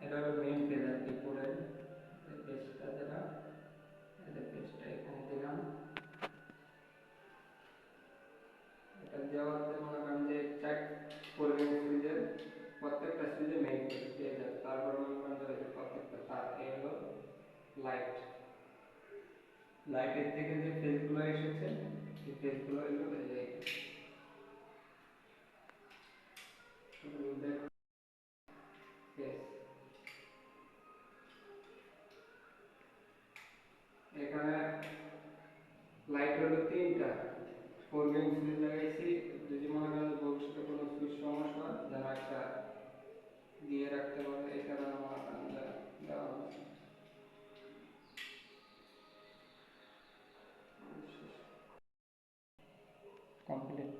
এটা হলো main page আর কি, পড়েন এই পেজটা যেটা, এই পেজটা এখানে দিলাম। এটা দেওয়াতে মনে করেন যে চার পড়বেন সিরিজের, প্রত্যেকটা সিরিজে মেইন পেজ পেয়ে যাবে। তারপর মনে করেন যে প্রত্যেকটা তার এই হলো লাইট, লাইটের থেকে যে পেজগুলো এসেছে এই পেজগুলো হলো এই পেজ। এখানে লাইট হলো তিনটা, ফোরগ্রাউন্ড সিরিজ লাগাইছি। যদি মনে করেন ভবিষ্যতে কোনো সুইচ সমস্যা যেন একটা দিয়ে রাখতে পারে, এই কারণে মনে করেন যে দেওয়া হচ্ছে। কমপ্লিট।